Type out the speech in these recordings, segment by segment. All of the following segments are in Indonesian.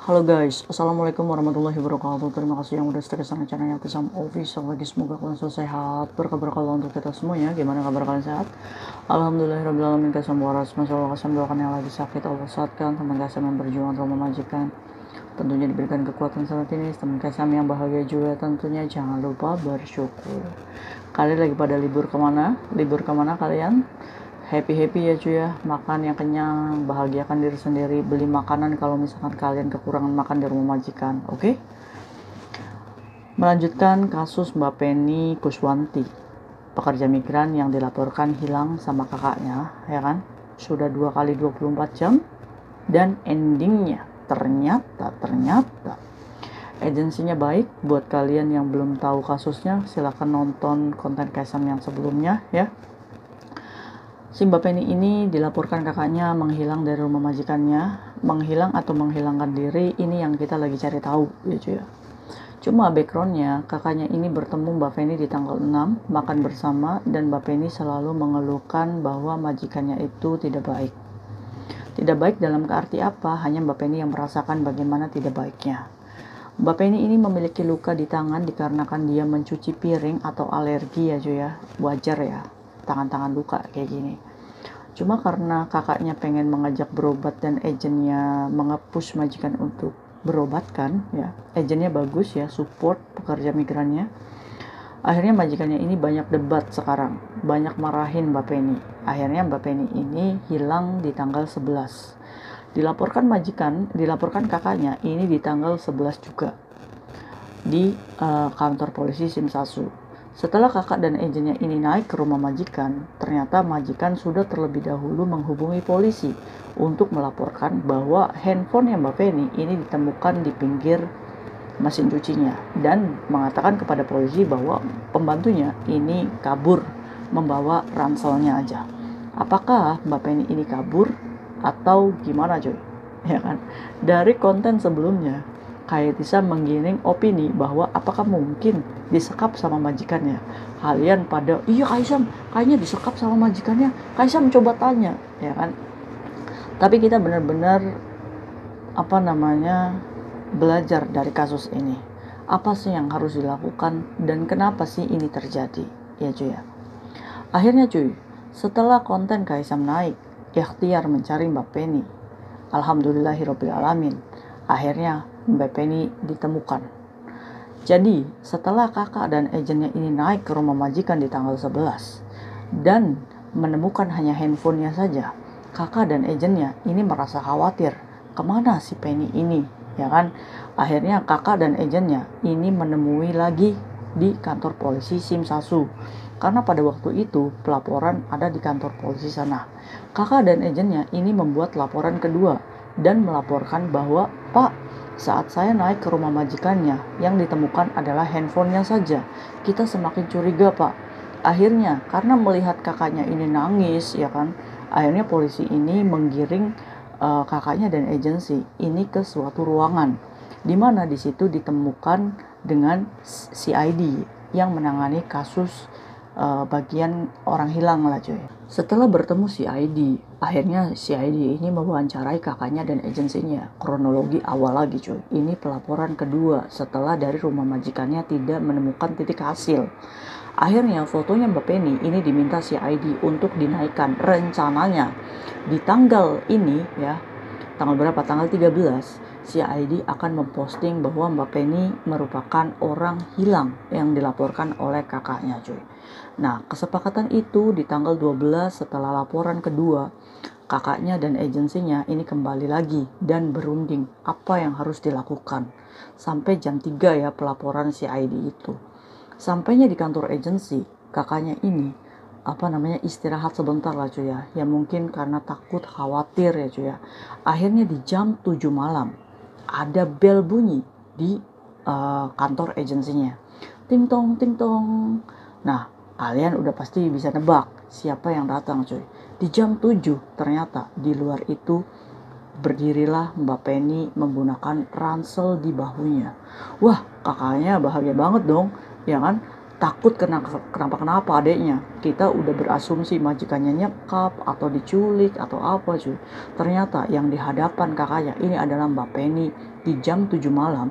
Halo guys, assalamualaikum warahmatullahi wabarakatuh. Terima kasih yang udah stay ke sana channelnya Tisam Official lagi. Semoga kalian selalu sehat, berkabar kalau untuk kita semuanya. Gimana kabar kalian, sehat? Alhamdulillahirobbilalamin. Kasam waras, masya Allah, kasam doakan yang lagi sakit Allah sehatkan. Teman kasam yang berjuang untuk memajikan tentunya diberikan kekuatan saat ini. Teman kasam yang bahagia juga tentunya jangan lupa bersyukur. Kalian lagi pada libur kemana? Libur kemana kalian? Happy ya cuy ya, makan yang kenyang, bahagiakan diri sendiri, beli makanan kalau misalkan kalian kekurangan makan di rumah majikan, oke? Melanjutkan kasus Mbak Penny Kuswanti, pekerja migran yang dilaporkan hilang sama kakaknya, ya kan? Sudah 2 kali 24 jam, dan endingnya ternyata agensinya baik. Buat kalian yang belum tahu kasusnya, silahkan nonton konten Kaisam yang sebelumnya ya. Si Mbak Penny ini dilaporkan kakaknya menghilang dari rumah majikannya. Menghilang atau menghilangkan diri, ini yang kita lagi cari tahu gitu ya. Cuma backgroundnya, kakaknya ini bertemu Mbak Penny di tanggal 6, makan bersama, dan Mbak Penny selalu mengeluhkan bahwa majikannya itu tidak baik. Tidak baik dalam arti apa? Hanya Mbak Penny yang merasakan bagaimana tidak baiknya. Mbak Penny ini memiliki luka di tangan dikarenakan dia mencuci piring atau alergi ya cuy ya. Wajar ya, tangan-tangan luka kayak gini. Cuma karena kakaknya pengen mengajak berobat dan agennya mengepush majikan untuk berobatkan ya, agennya bagus ya, support pekerja migrannya. Akhirnya majikannya ini banyak debat sekarang, banyak marahin Mbak Penny. Akhirnya Mbak Penny ini hilang di tanggal 11. Dilaporkan kakaknya ini di tanggal 11 juga di kantor polisi Simsasu. Setelah kakak dan agennya ini naik ke rumah majikan, ternyata majikan sudah terlebih dahulu menghubungi polisi untuk melaporkan bahwa handphone Mbak Penny ini ditemukan di pinggir mesin cucinya dan mengatakan kepada polisi bahwa pembantunya ini kabur membawa ranselnya aja. Apakah Mbak Penny ini kabur atau gimana coy? Ya kan? Dari konten sebelumnya, Kaitisa menggiring opini bahwa apakah mungkin disekap sama majikannya. Kalian pada, iya Kaisam kayaknya disekap sama majikannya. Kaisam coba tanya, ya kan? Tapi kita benar-benar belajar dari kasus ini. Apa sih yang harus dilakukan dan kenapa sih ini terjadi? Ya cuy ya. Akhirnya cuy, setelah konten Kaisam naik, ikhtiar mencari Mbak Penny. Alhamdulillahirobbilalamin. Akhirnya Mbak Penny ditemukan. Jadi setelah kakak dan agennya ini naik ke rumah majikan di tanggal 11 dan menemukan hanya handphonenya saja, kakak dan agennya ini merasa khawatir, kemana si Penny ini, ya kan? Akhirnya kakak dan agennya ini menemui lagi di kantor polisi Simsasu, karena pada waktu itu pelaporan ada di kantor polisi sana. Kakak dan agennya ini membuat laporan kedua dan melaporkan bahwa, Pak, saat saya naik ke rumah majikannya, yang ditemukan adalah handphonenya saja. Kita semakin curiga, Pak. Akhirnya, karena melihat kakaknya ini nangis, ya kan, akhirnya polisi ini menggiring kakaknya dan agensi ini ke suatu ruangan, di mana di situ ditemukan dengan CID yang menangani kasus bagian orang hilang lah cuy. Setelah bertemu CID, akhirnya CID ini mewawancarai kakaknya dan agensinya. Kronologi awal lagi cuy. Ini pelaporan kedua setelah dari rumah majikannya tidak menemukan titik hasil. Akhirnya fotonya Mbak Penny ini diminta CID untuk dinaikkan. Rencananya di tanggal ini ya, tanggal berapa? Tanggal 13. CID akan memposting bahwa Mbak Penny merupakan orang hilang yang dilaporkan oleh kakaknya cuy. Nah, kesepakatan itu di tanggal 12 setelah laporan kedua, kakaknya dan agensinya ini kembali lagi dan berunding apa yang harus dilakukan. Sampai jam 3 ya pelaporan CID itu. Sampainya di kantor agensi, kakaknya ini istirahat sebentar lah cuy ya. Ya mungkin karena takut khawatir ya cuy ya. Akhirnya di jam 7 malam ada bel bunyi di kantor agensinya. Ting tong. Nah, kalian udah pasti bisa nebak siapa yang datang cuy. Di jam 7 ternyata di luar itu berdirilah Mbak Penny menggunakan ransel di bahunya. Wah, kakaknya bahagia banget dong, ya kan? Takut kenapa adeknya. Kita udah berasumsi majikannya nyekap atau diculik atau apa cuy. Ternyata yang di hadapan kakaknya ini adalah Mbak Penny di jam 7 malam,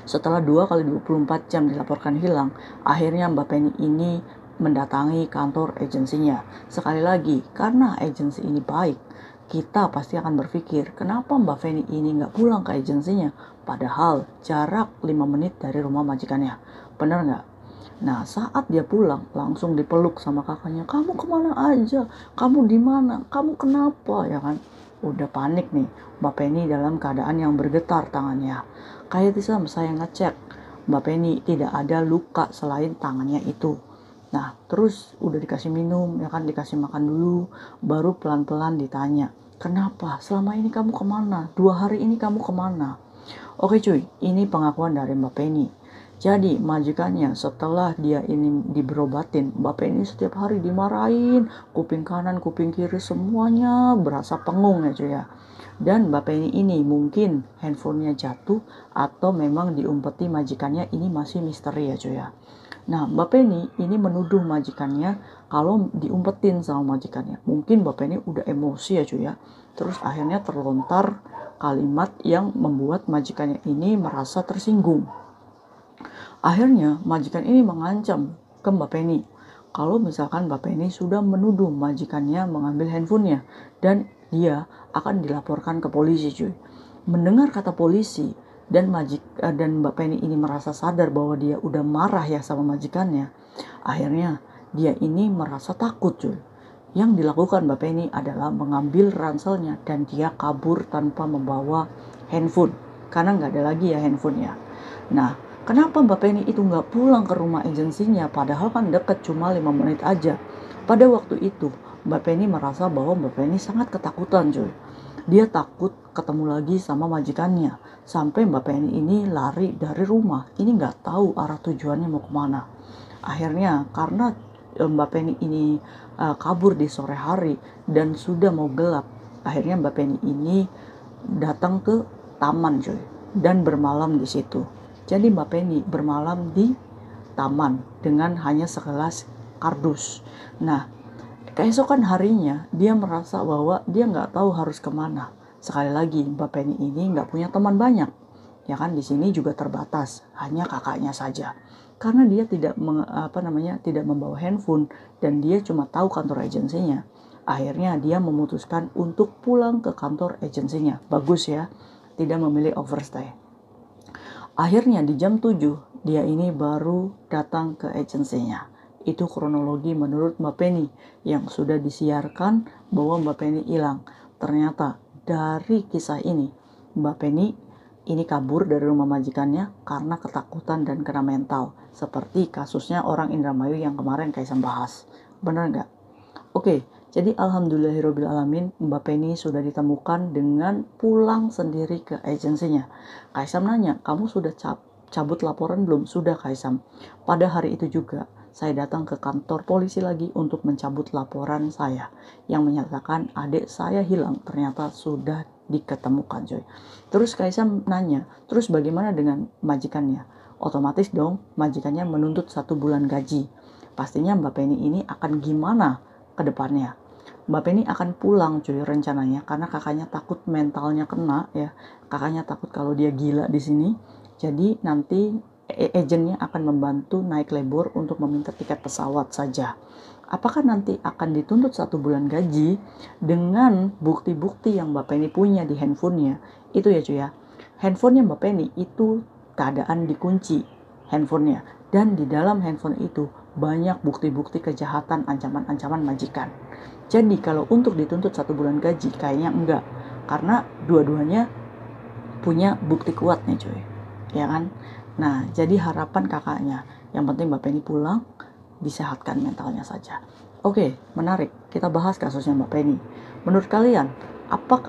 setelah 2 kali 24 jam dilaporkan hilang, akhirnya Mbak Penny ini mendatangi kantor agensinya. Sekali lagi, karena agensi ini baik, kita pasti akan berpikir, kenapa Mbak Penny ini nggak pulang ke agensinya? Padahal jarak 5 menit dari rumah majikannya. Bener nggak? Nah, saat dia pulang, langsung dipeluk sama kakaknya. Kamu kemana aja? Kamu di mana? Kamu kenapa? Ya kan? Udah panik nih. Mbak Penny dalam keadaan yang bergetar tangannya. Kayak Tisam, saya ngecek. Mbak Penny tidak ada luka selain tangannya itu. Nah, terus udah dikasih minum, ya kan, dikasih makan dulu. Baru pelan-pelan ditanya. Kenapa? Selama ini kamu kemana? 2 hari ini kamu kemana? Oke cuy, ini pengakuan dari Mbak Penny. Jadi majikannya setelah dia ini diberobatin, Mbak Penny setiap hari dimarahin, kuping kanan, kuping kiri semuanya berasa pengung ya cuy ya. Dan Mbak Penny ini mungkin handphonenya jatuh atau memang diumpeti majikannya, ini masih misteri ya cuy ya. Nah, Mbak Penny ini menuduh majikannya kalau diumpetin sama majikannya. Mungkin Mbak Penny udah emosi ya cuy ya. Terus akhirnya terlontar kalimat yang membuat majikannya ini merasa tersinggung. Akhirnya majikan ini mengancam ke Mbak Penny kalau misalkan Mbak Penny sudah menuduh majikannya mengambil handphonenya dan dia akan dilaporkan ke polisi cuy. Mendengar kata polisi dan Mbak Penny ini merasa sadar bahwa dia udah marah ya sama majikannya. Akhirnya dia ini merasa takut cuy. Yang dilakukan Mbak Penny adalah mengambil ranselnya dan dia kabur tanpa membawa handphone karena nggak ada lagi ya handphonenya. Nah, kenapa Mbak Penny itu nggak pulang ke rumah agensinya padahal kan deket cuma 5 menit aja. Pada waktu itu Mbak Penny merasa bahwa Mbak Penny sangat ketakutan cuy. Dia takut ketemu lagi sama majikannya. Sampai Mbak Penny ini lari dari rumah. Ini nggak tahu arah tujuannya mau kemana. Akhirnya karena Mbak Penny ini kabur di sore hari dan sudah mau gelap, akhirnya Mbak Penny ini datang ke taman cuy dan bermalam di situ. Jadi Mbak Penny bermalam di taman dengan hanya segelas kardus. Nah, keesokan harinya dia merasa bahwa dia nggak tahu harus kemana. Sekali lagi Mbak Penny ini nggak punya teman banyak, ya kan, di sini juga terbatas, hanya kakaknya saja. Karena dia tidak tidak membawa handphone dan dia cuma tahu kantor agensinya. Akhirnya dia memutuskan untuk pulang ke kantor agensinya. Bagus ya, tidak memilih overstay. Akhirnya di jam 7 dia ini baru datang ke agensinya. Itu kronologi menurut Mbak Penny yang sudah disiarkan bahwa Mbak Penny hilang. Ternyata dari kisah ini Mbak Penny ini kabur dari rumah majikannya karena ketakutan dan kena mental. Seperti kasusnya orang Indramayu yang kemarin Kaisam bahas. Bener nggak? Oke, jadi alhamdulillahirobbilalamin Mbak Penny sudah ditemukan dengan pulang sendiri ke agensinya. Kaisam nanya, kamu sudah cabut laporan belum? Sudah Kaisam. Pada hari itu juga saya datang ke kantor polisi lagi untuk mencabut laporan saya yang menyatakan adik saya hilang. Ternyata sudah diketemukan coy. Terus Kaisam nanya, terus bagaimana dengan majikannya? Otomatis dong majikannya menuntut 1 bulan gaji. Pastinya Mbak Penny ini akan gimana ke depannya? Mbak Penny akan pulang cuy rencananya karena kakaknya takut mentalnya kena ya. Kakaknya takut kalau dia gila di sini. Jadi nanti agennya akan membantu naik labor untuk meminta tiket pesawat saja. Apakah nanti akan dituntut 1 bulan gaji dengan bukti-bukti yang Mbak Penny punya di handphonenya? Itu ya cuy ya. Handphonenya Mbak Penny itu keadaan dikunci handphonenya. Dan di dalam handphone itu banyak bukti-bukti kejahatan, ancaman-ancaman majikan. Jadi kalau untuk dituntut 1 bulan gaji kayaknya enggak. Karena dua-duanya punya bukti kuat nih cuy. Ya kan? Nah, jadi harapan kakaknya. Yang penting Mbak Penny pulang, disehatkan mentalnya saja. Oke, menarik. Kita bahas kasusnya Mbak Penny. Menurut kalian,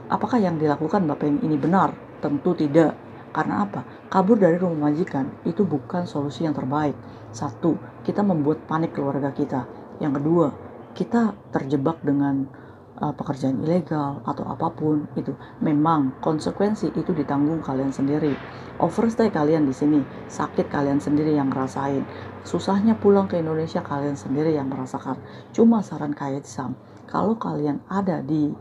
apakah yang dilakukan Mbak Penny ini benar? Tentu tidak. Karena apa? Kabur dari rumah majikan itu bukan solusi yang terbaik. 1, kita membuat panik keluarga kita. Yang kedua, kita terjebak dengan pekerjaan ilegal atau apapun itu. Memang konsekuensi itu ditanggung kalian sendiri. Overstay kalian di sini, sakit kalian sendiri yang ngerasain. Susahnya pulang ke Indonesia kalian sendiri yang merasakan. Cuma saran Kaisam, kalau kalian ada di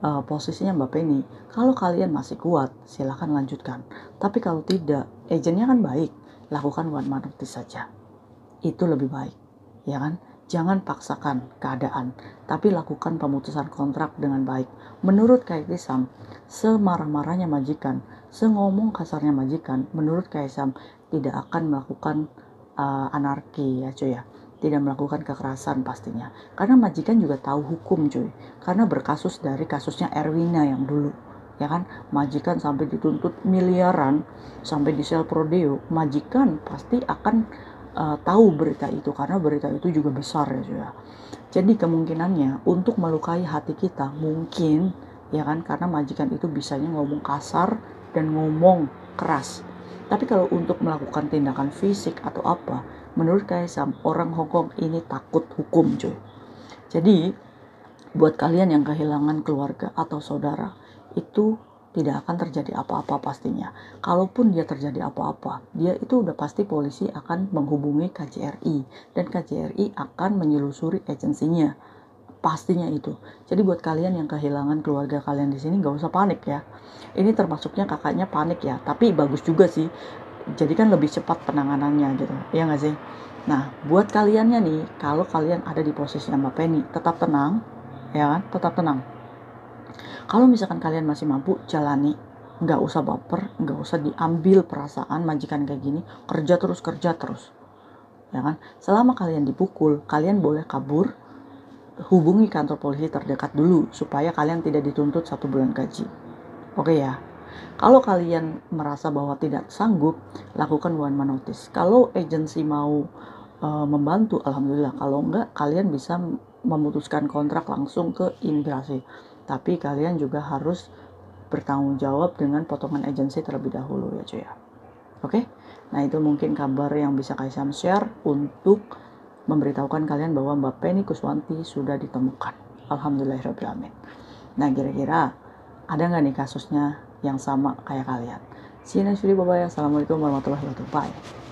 posisinya Mbak Penny, kalau kalian masih kuat, silahkan lanjutkan. Tapi kalau tidak, agentnya kan baik, lakukan one man notice saja. Itu lebih baik, ya kan? Jangan paksakan keadaan, tapi lakukan pemutusan kontrak dengan baik. Menurut Kaisam, semarah-marahnya majikan, sengomong kasarnya majikan, menurut Kaisam tidak akan melakukan anarki ya cuy ya. Tidak melakukan kekerasan pastinya. Karena majikan juga tahu hukum cuy. Karena berkasus dari kasusnya Erwina yang dulu. Ya kan, majikan sampai dituntut miliaran, sampai di sel prodeo, majikan pasti akan tahu berita itu karena berita itu juga besar ya cuy ya. Jadi kemungkinannya untuk melukai hati kita mungkin ya kan, karena majikan itu bisanya ngomong kasar dan ngomong keras. Tapi kalau untuk melakukan tindakan fisik atau apa, menurut Kaisam, orang Hongkong ini takut hukum cuy. Jadi buat kalian yang kehilangan keluarga atau saudara, itu tidak akan terjadi apa-apa pastinya. Kalaupun dia terjadi apa-apa, dia itu udah pasti polisi akan menghubungi KJRI dan KJRI akan menyelusuri agensinya. Pastinya itu. Jadi buat kalian yang kehilangan keluarga kalian di sini nggak usah panik ya. Ini termasuknya kakaknya panik ya, tapi bagus juga sih. Jadi kan lebih cepat penanganannya gitu, ya nggak sih? Nah, buat kaliannya nih, kalau kalian ada di posisi Mbak Penny, tetap tenang, ya kan? Tetap tenang. Kalau misalkan kalian masih mampu, jalani. Nggak usah baper, nggak usah diambil perasaan majikan kayak gini. Kerja terus. Ya kan? Selama kalian dipukul, kalian boleh kabur, hubungi kantor polisi terdekat dulu supaya kalian tidak dituntut 1 bulan gaji. Oke ya. Kalau kalian merasa bahwa tidak sanggup, lakukan one man notice. Kalau agensi mau membantu, alhamdulillah. Kalau enggak, kalian bisa memutuskan kontrak langsung ke imigrasi. Tapi kalian juga harus bertanggung jawab dengan potongan agensi terlebih dahulu ya cuy ya. Oke? Nah itu mungkin kabar yang bisa Kaisam share untuk memberitahukan kalian bahwa Mbak Penny Kuswanti sudah ditemukan. Alhamdulillahirrahmanirrahim. Nah kira-kira ada nggak nih kasusnya yang sama kayak kalian? See you next video, bye-bye. Assalamualaikum warahmatullahi wabarakatuh. Bye.